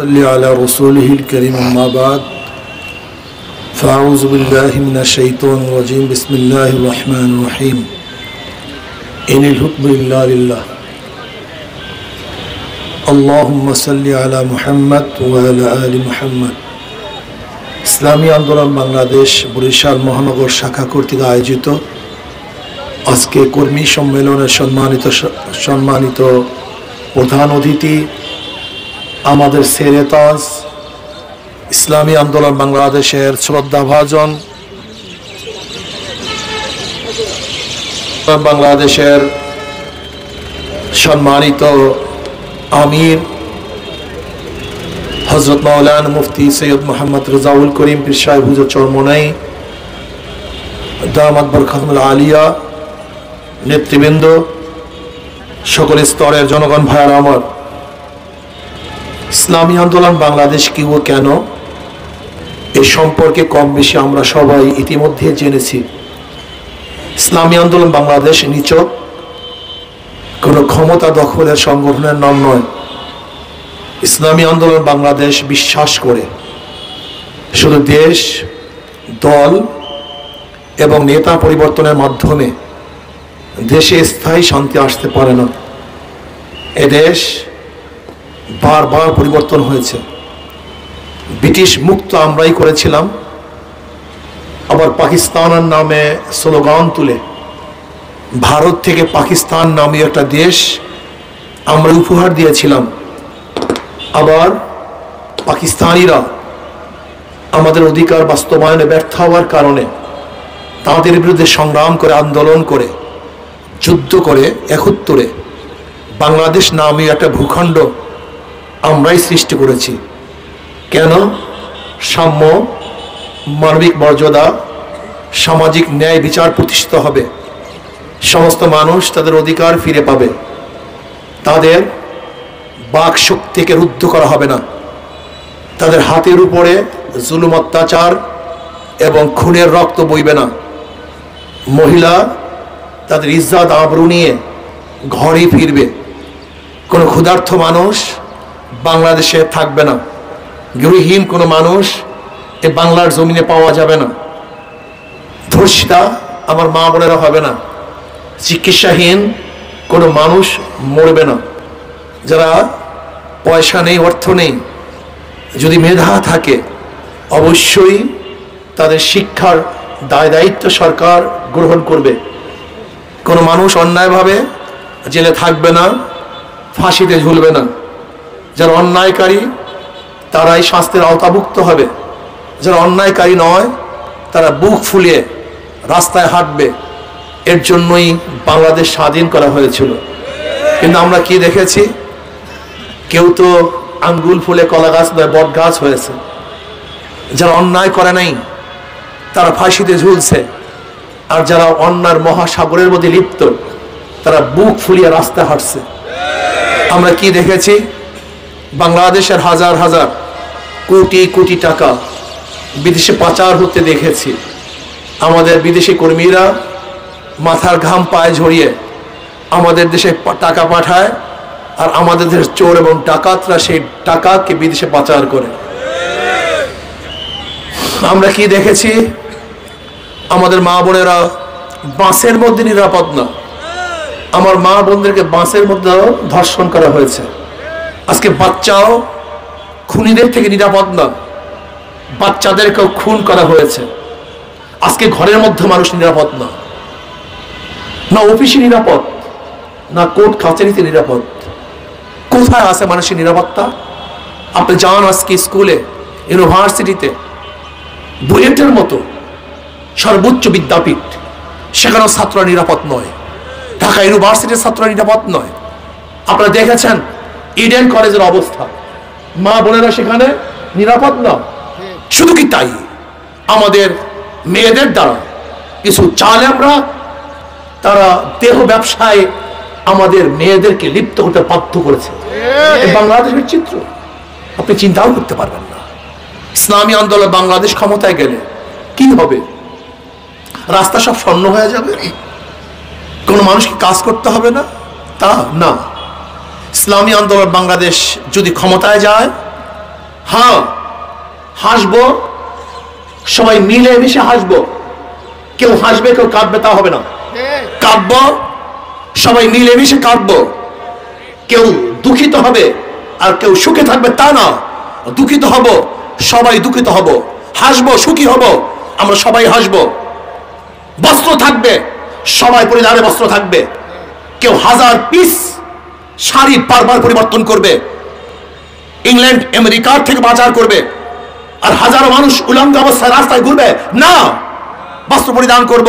صلی علی رسوله الكریم اما بعد فاعوذ بالله من الشیطان الرجیم بسم الله الرحمن الرحیم ان الحکم الا لله اللهم صل علی محمد وعلى آل محمد। ইসলামী আন্দোলন বাংলাদেশ বরিশাল মহানগর শাখা কর্তৃক আয়োজিত আজকে কর্মী সম্মেলনের সম্মানিত প্রধান অতিথি আমাদের সেরেতাজ ইসলামী আন্দোলন বাংলাদেশের শ্রদ্ধাভাজন বাংলাদেশের সম্মানিত আমির হযরত মাওলানা মুফতি সৈয়দ মোহাম্মদ রেজাউল করিম পীর সাহেব হুজুর চরমোনাই দামাত বরকাতুল আলিয়া, নেতৃবৃন্দ, সকল স্তরের জনগণ ভাইয়েরা আমার, ইসলামী আন্দোলন বাংলাদেশ কি ও কেন এই সম্পর্কে কম বেশি আমরা সবাই ইতিমধ্যে জেনেছি। ইসলামী আন্দোলন বাংলাদেশ নিছক কোনো ক্ষমতা দখলের সংগঠনের নাম নয়। ইসলামী আন্দোলন বাংলাদেশ বিশ্বাস করে শুধু দেশ, দল এবং নেতা পরিবর্তনের মাধ্যমে দেশে স্থায়ী শান্তি আসতে পারে না। এদেশ বারবার পরিবর্তন হয়েছে। ব্রিটিশ মুক্ত আমরাই করেছিলাম, আবার পাকিস্তানের নামে স্লোগান তুলে ভারত থেকে পাকিস্তান নামে একটা দেশ আমরা উপহার দিয়েছিলাম। আবার পাকিস্তানিরা আমাদের অধিকার বাস্তবায়নে ব্যর্থ হওয়ার কারণে তাদের বিরুদ্ধে সংগ্রাম করে, আন্দোলন করে, যুদ্ধ করে ৭১ বাংলাদেশ নামে একটা ভূখণ্ড আমরাই সৃষ্টি করেছি। কেন? সাম্য, মানবিক মর্যাদা, সামাজিক ন্যায় বিচার প্রতিষ্ঠিত হবে, সমস্ত মানুষ তাদের অধিকার ফিরে পাবে, তাদের বাক শক্তিকে রুদ্ধ করা হবে না, তাদের হাতের উপরে জুলুম, অত্যাচার এবং খুনের রক্ত বইবে না, মহিলা তাদের ইজ্জত আবরু নিয়ে ঘরে ফিরবে, কোনো ক্ষুধার্ত মানুষ বাংলাদেশে থাকবে না, গৃহহীন কোনো মানুষ এ বাংলার জমিনে পাওয়া যাবে না, ধর্ষিতা আমার মা বোনেরা হবে না, চিকিৎসাহীন কোনো মানুষ মরবে না, যারা পয়সা নেই, অর্থ নেই, যদি মেধা থাকে অবশ্যই তাদের শিক্ষার দায়িত্ব সরকার গ্রহণ করবে। কোনো মানুষ অন্যায়ভাবে জেলে থাকবে না, ফাঁসিতে ঝুলবে না। যারা অন্যায়কারী তারাই শাস্তির আওতাভুক্ত হবে, যারা অন্যায়কারী নয় তারা বুক ফুলিয়ে রাস্তায় হাঁটবে। এর জন্যই বাংলাদেশ স্বাধীন করা হয়েছিল। কিন্তু আমরা কি দেখেছি? কেউ তো আঙ্গুল ফুলে কলা গাছ নয়, বট গাছ হয়েছে। যারা অন্যায় করে নাই তারা ফাঁসিতে ঝুলছে, আর যারা অন্যার মহাসাগরের মধ্যে লিপ্ত তারা বুক ফুলিয়ে রাস্তায় হাঁটছে। আমরা কি দেখেছি? বাংলাদেশের হাজার হাজার কোটি কোটি টাকা বিদেশে পাচার হতে দেখেছি। আমাদের বিদেশি কর্মীরা মাথার ঘাম পায়ে ঝরিয়ে আমাদের দেশে টাকা পাঠায়, আর আমাদের দেশের চোর এবং ডাকাতরা সেই টাকাকে বিদেশে পাচার করে। আমরা কি দেখেছি? আমাদের মা বোনেরা বাসের মধ্যে নিরাপদ না। আমার মা বোনদেরকে বাসের মধ্যে ধর্ষণ করা হয়েছে। আজকে বাচ্চাও খুনিদের থেকে নিরাপদ না, বাচ্চাদেরকেও খুন করা হয়েছে। আজকে ঘরের মধ্যে মানুষ নিরাপদ না, না অফিসে নিরাপদ, না কোর্ট কাছারিতে নিরাপদ। কোথায় আছে মানুষের নিরাপত্তা? আপনি যান আজকে স্কুলে, ইউনিভার্সিটিতে, বুয়েটের মতো সর্বোচ্চ বিদ্যাপীঠ, সেখানেও ছাত্ররা নিরাপদ নয়। ঢাকা ইউনিভার্সিটির ছাত্ররা নিরাপদ নয়। আপনারা দেখেছেন ইডেন কলেজের অবস্থা, মা বোনেরা সেখানে নিরাপদ না। শুধু কি তাই, আমাদের মেয়েদের দ্বারা কিছু জালেমরা তারা দেহ ব্যবসায় আমাদের মেয়েদেরকে লিপ্ত হতে বাধ্য করেছে। বাংলাদেশের চিত্র আপনি চিন্তাও করতে পারবেন না। ইসলামী আন্দোলন বাংলাদেশ ক্ষমতায় গেলে কি হবে? রাস্তা সব স্বর্ণ হয়ে যাবে, কোনো মানুষকে কাজ করতে হবে না, তা না। ইসলামী আন্দোলন বাংলাদেশ যদি ক্ষমতায় যায় হ্যাঁ, হাসবো, সবাই মিলে মিশে হাসবো। কেউ হাসবে কেউ কাঁদবে তা হবে না। কাঁদবো, সবাই মিলে মিশে কাঁদবো। কেউ দুঃখিত হবে আর কেউ সুখে থাকবে তা না। দুঃখিত হব, সবাই দুঃখিত হব। হাসবো, সুখী হব, আমরা সবাই হাসবো। বস্ত্র থাকবে, সবাই পরিধানে বস্ত্র থাকবে। কেউ 1000 পিস শাড়ি বারবার পরিবর্তন করবে, ইংল্যান্ড আমেরিকার থেকে বাজার করবে, আর হাজারো মানুষ উলঙ্গ অবস্থায় রাস্তায় ঘুরবে না। বস্ত্র পরিধান করব,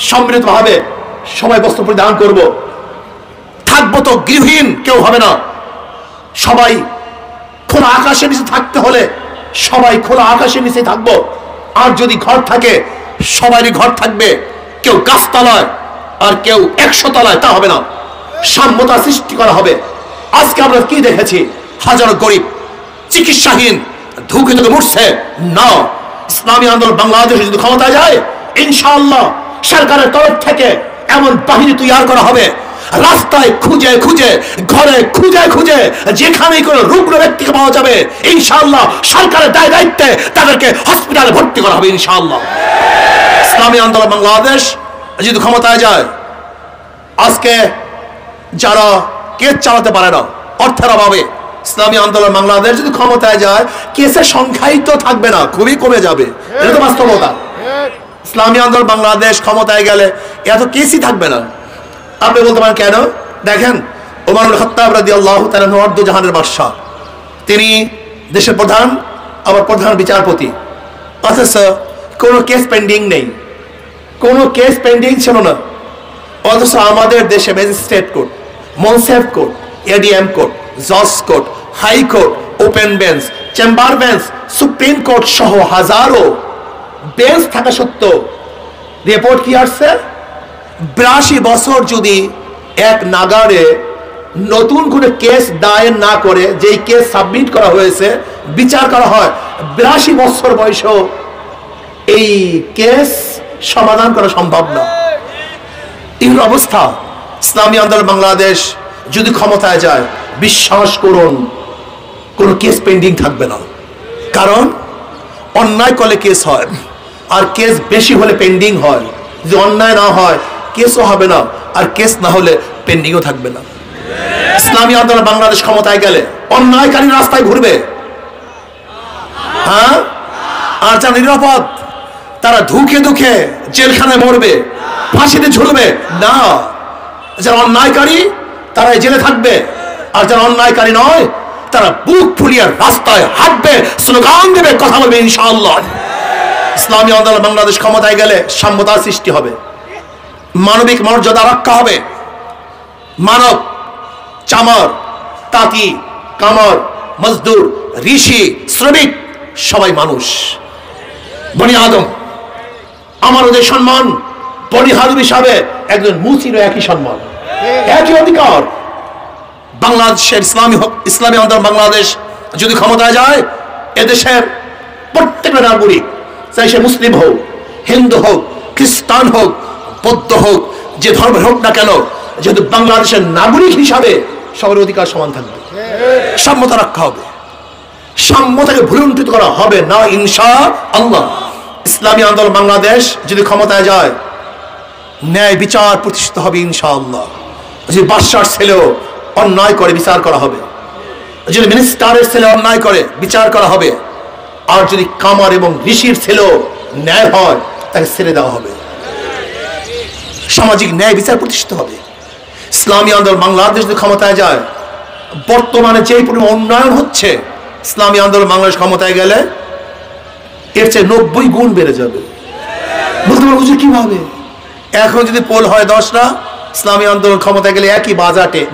সম্মিলিত ভাবে সবাই বস্ত্র পরিধান করব। থাকবো তো গৃহহীন কেউ হবে না। সবাই খোলা আকাশের নিচে থাকতে হলে সবাই খোলা আকাশের নিচে থাকবো। আর যদি ঘর থাকে, সবারই ঘর থাকবে। কেউ গাছতলায় আর কেউ 100 তলায়, তা হবে না। সাম্যতা সৃষ্টি করা হবে। আজকে আমরা কি দেখেছি? হাজারো গরিব চিকিৎসাহীন ধুকে ধুকে মরছে না। ইসলামী আন্দোলন বাংলাদেশে যদি ক্ষমতায় যায়, ইনশাআল্লাহ সরকারের তরফ থেকে এমন বাহিনী তৈরি করা হবে, রাস্তায় খুঁজে খুঁজে, ঘরে খুঁজে খুঁজে যেখানেই কোনো রুগ্ন ব্যক্তিকে পাওয়া যাবে, ইনশাআল্লাহ সরকারের দায় দায়িত্বে তাদেরকে হসপিটালে ভর্তি করা হবে ইনশাআল্লাহ। ইসলামী আন্দোলন বাংলাদেশ যদি ক্ষমতায় যায়, আজকে যারা কেস চালাতে পারে না অর্থের অভাবে, ইসলামী আন্দোলন বাংলাদেশ যদি ক্ষমতায় যায়, কেসের সংখ্যাই তো থাকবে না, খুবই কমে যাবে। এটা তো বাস্তবতা। ইসলামী আন্দোলন বাংলাদেশ ক্ষমতায় গেলে এত কেসই থাকবে না। আপনি বলতে পারেন কেন? দেখেন, ওমর খাত্তাব রাদিয়াল্লাহু তাআলা আনহু জাহানের বাদশা, তিনি দেশের প্রধান, আবার প্রধান বিচারপতি, অথচ কোনো কেস পেন্ডিং নেই, কোনো কেস পেন্ডিং ছিল না। অথচ আমাদের দেশে ম্যাজিস্ট্রেট কোর্ট, মনসেফ কোর্ট, এডিএম কোর্ট, জজ court, high court, open bench, chamber bench, supreme court সহ হাজারো বেঞ্চ থাকা সত্ত্বেও রিপোর্ট কি আসছে? 82 বছর যদি এক নাগারে নতুন কোনো কেস দায়ের না করে, যেই কেস সাবমিট করা হয়েছে বিচার করা হয়, 82 বছর বয়সেও এই কেস সমাধান করা সম্ভব না। এই অবস্থা। ইসলামী আন্দোলন বাংলাদেশ যদি ক্ষমতায় যায়, বিশ্বাস করুন কোনো কেস পেন্ডিং থাকবে না। কারণ অন্যায় করলে কেস হয়, আর কেস বেশি হলে পেন্ডিং হয়। যদি অন্যায় না হয়, কেসও হবে না, আর কেস না হলে পেন্ডিংও থাকবে না। ইসলামী আন্দোলন বাংলাদেশ ক্ষমতায় গেলে অন্যায়কারী রাস্তায় ঘুরবে, হ্যাঁ, আর যারা নিরাপদ তারা ধুকে ধুকে জেলখানায় মরবে, ফাঁসিতে ঝুলবে না। যারা অন্যায়কারী তারা জেলে থাকবে, আর যারা অন্যায়কারী নয় তারা বুক ফুলিয়ে রাস্তায় হাঁটবে, স্লোগান দেবে, কথা বলবে ইনশাআল্লাহ। ইসলামী আন্দোলন বাংলাদেশ ক্ষমতায় গেলে সাম্যতার সৃষ্টি হবে, মানবিক মর্যাদা রক্ষা হবে। মানব, চামার, তাঁতি, কামার, মজদুর, ঋষি, শ্রমিক সবাই মানুষ, বনি আদম। আমারও যে সম্মান বনি আদম হিসাবে একজন মুসলিমের একই সম্মান, একই অধিকার। বাংলাদেশের ইসলামী আন্দোলন বাংলাদেশ যদি ক্ষমতায় যায়, এদেশের প্রত্যেকটা নাগরিক, চাই সে মুসলিম হোক, হিন্দু হোক, খ্রিস্টান হোক, বৌদ্ধ হোক, যে ধর্মের হোক না কেন, যেহেতু বাংলাদেশের নাগরিক হিসাবে সবার অধিকার সমান থাকবে। সাম্যতা রক্ষা হবে, সাম্যতাকে ভুলুণ্ঠিত করা হবে না ইনশাআল্লাহ। ইসলামী আন্দোলন বাংলাদেশ যদি ক্ষমতায় যায়, ন্যায় বিচার প্রতিষ্ঠিত হবে ইনশাআল্লাহ। যদি বাদশার ছেলেও অন্যায় করে বিচার করা হবে, যদি মিনিস্টারের ছেলে অন্যায় করে বিচার করা হবে, আর যদি কামার এবং ঋষির ছেলেও ন্যায় হয় তাকে ছেড়ে দেওয়া হবে। সামাজিক ন্যায় বিচার প্রতিষ্ঠিত হবে। ইসলামী আন্দোলন বাংলাদেশ যদি ক্ষমতায় যায়, বর্তমানে যে পরিমাণ উন্নয়ন হচ্ছে, ইসলামী আন্দোলন বাংলাদেশ ক্ষমতায় গেলে এর চেয়ে 90 গুণ বেড়ে যাবে। বলতে পারবো যে কিভাবে? এখন যদি পোল হয় 10টা, ইসলামী আন্দোলন ক্ষমতায় গেলে একই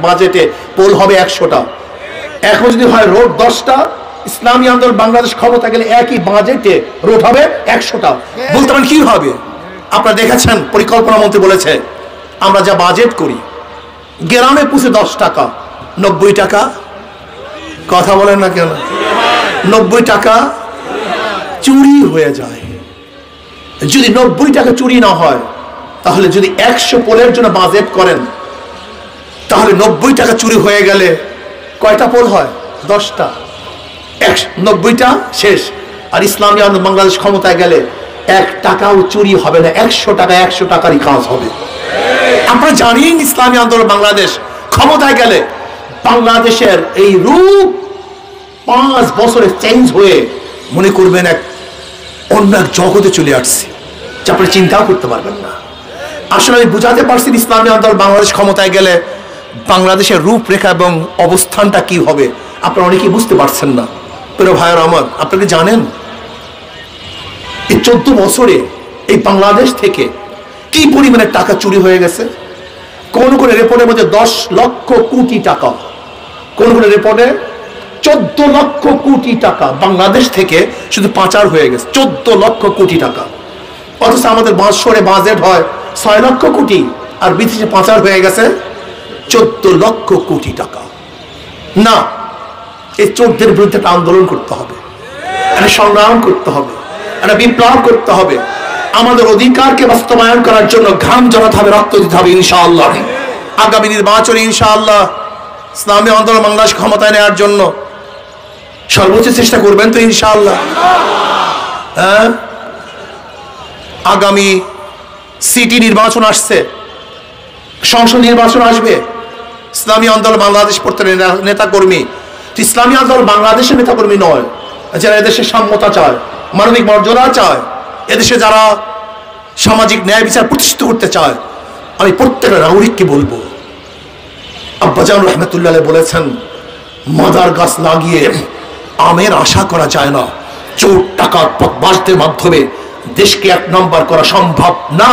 বাজেটে পোল হবে 100টা। এখন যদি হয় রোড 10টা, ইসলামী আন্দোলন বাংলাদেশ ক্ষমতা গেলে একই বাজেটে রোড হবে 100টা। বলতে পারেন কি হবে? আপনারা দেখেছেন, পরিকল্পনা মন্ত্রী বলেছে আমরা যা বাজেট করি, গ্রামে পুষে 10 টাকা, 90 টাকা, কথা বলেন না কেন, 90 টাকা চুরি হয়ে যায়। যদি 90 টাকা চুরি না হয়, তাহলে যদি 100 পোলের জন্য বাজেট করেন, তাহলে 90 টাকা চুরি হয়ে গেলে কয়টা পোল হয়? 10টা। 90টা শেষ। আর ইসলামী আন্দোলন বাংলাদেশ ক্ষমতায় গেলে 1 টাকাও চুরি হবে না, 100 টাকা 100 টাকারই কাজ হবে। আপনারা জানেন ইসলামী আন্দোলন বাংলাদেশ ক্ষমতায় গেলে বাংলাদেশের এই রূপ 5 বছরে চেঞ্জ হয়ে মনে করবেন অন্য এক জগতে চলে আসছে, যা আপনি চিন্তাও করতে পারবেন না। আসলে আমি বুঝাতে পারছি ইসলামী আন্দোলন বাংলাদেশ ক্ষমতায় গেলে বাংলাদেশের রূপরেখা এবং অবস্থানটা কি হবে, আপনারা অনেকেই বুঝতে পারছেন না। প্রিয় ভাইয়েরা আমার, আপনারা জানেন এই 14 বছরে এই বাংলাদেশ থেকে কি পরিমাণে টাকা চুরি হয়ে গেছে। কোন কোন রিপোর্টের মধ্যে 10 লক্ষ কোটি টাকা, কোন কোন রিপোর্টে 14 লক্ষ কোটি টাকা বাংলাদেশ থেকে শুধু পাচার হয়ে গেছে, 14 লক্ষ কোটি টাকা। অথচ আমাদের বৎসরে বাজেট হয় 6 লক্ষ কোটি, আর বিদেশে পাচার হয়ে গেছে 14 লক্ষ কোটি টাকা। না, এই চোরদের বিরুদ্ধে একটা আন্দোলন করতে হবে, একটা সংগ্রাম করতে হবে, একটা বিপ্লব করতে হবে। আমাদের অধিকারকে বাস্তবায়ন করার জন্য ঘাম ঝরাতে হবে, রক্ত দিতে হবে ইনশাআল্লাহ। আগামী নির্বাচনে ইনশাআল্লাহ ইসলামী আন্দোলন বাংলাদেশ ক্ষমতায় নেওয়ার জন্য সর্বোচ্চ চেষ্টা করবেন তো ইনশাআল্লাহ? হ্যাঁ, আগামী সিটি নির্বাচন আসছে, সংসদ নির্বাচন আসবে। ইসলামী আন্দোলন বাংলাদেশ প্রত্যেক নেতাকর্মী ইসলামী আন্দোলন বাংলাদেশের নেতাকর্মী নয়, যারা এদেশে সাম্যতা চায়, মানবিক মর্যাদা চায়, এদেশে যারা সামাজিক ন্যায় বিচার প্রতিষ্ঠিত করতে চায়, আমি প্রত্যেকটা নাগরিককে বলবো, আব্বাজান রহমতুল্লাহ বলেছেন, মাদার গাছ লাগিয়ে আমের আশা করা যায় না। চোর টাকার পথবাজদের মাধ্যমে দেশকে 1 নম্বর করা সম্ভব না,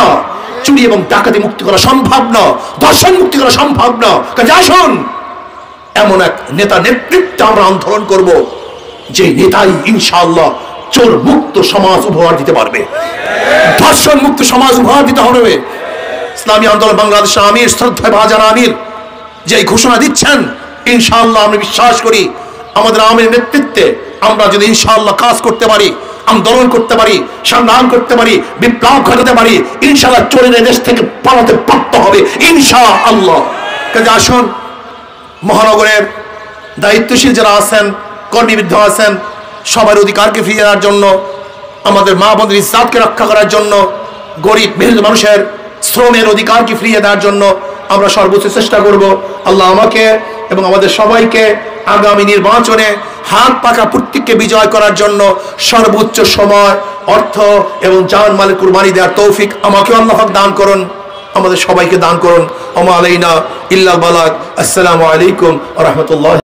চুরি এবং ডাকাতি মুক্তি করা সম্ভব না, ধর্ষণ মুক্তি করা সম্ভব না। কাজে আসুন এমন এক নেতা নেতৃত্বে আমরা আন্দোলন করব, যে নেতাই ইনশাআল্লাহ চোর মুক্ত সমাজ উপহার দিতে পারবে, ধর্ষণ মুক্ত সমাজ উপহার দিতে হবে। ইসলামী আন্দোলন বাংলাদেশের আমির শ্রদ্ধেয় বাজার আমির যে ঘোষণা দিচ্ছেন, ইনশাআল্লাহ আমি বিশ্বাস করি আমাদের আমির নেতৃত্বে আমরা যদি ইনশাআল্লাহ কাজ করতে পারি, আন্দোলন করতে পারি, সংগ্রাম করতে পারি, বিপ্লব ঘটাতে পারি, ইনশাআল্লাহ চোরের দেশ থেকে পালাতে বাধ্য হবে ইনশাআল্লাহ। কাজে আসুন মহানগরের দায়িত্বশীল যারা আছেন, কর্মীবৃদ্ধ আছেন, সবার অধিকারকে ফিরিয়ে আনার জন্য, আমাদের মা বোনদের ইজ্জতকে রক্ষা করার জন্য, গরিব মেহনত মানুষের শ্রমের অধিকারকে ফিরিয়ে দেওয়ার জন্য আমরা সর্বোচ্চ চেষ্টা করব। আল্লাহ আমাকে এবং আমাদের সবাইকে আগামী নির্বাচনে হাত পাকা প্রত্যেককে বিজয় করার জন্য সর্বোচ্চ সময়, অর্থ এবং জান মালের কুরবানি দেওয়ার তৌফিক আমাকে আল্লাহ পাক দান করুন, আমাদের সবাইকে দান করুন। ওয়া মা আলাইনা ইল্লাল বালাগ। আসসালামু আলাইকুম ওয়া রাহমাতুল্লাহ।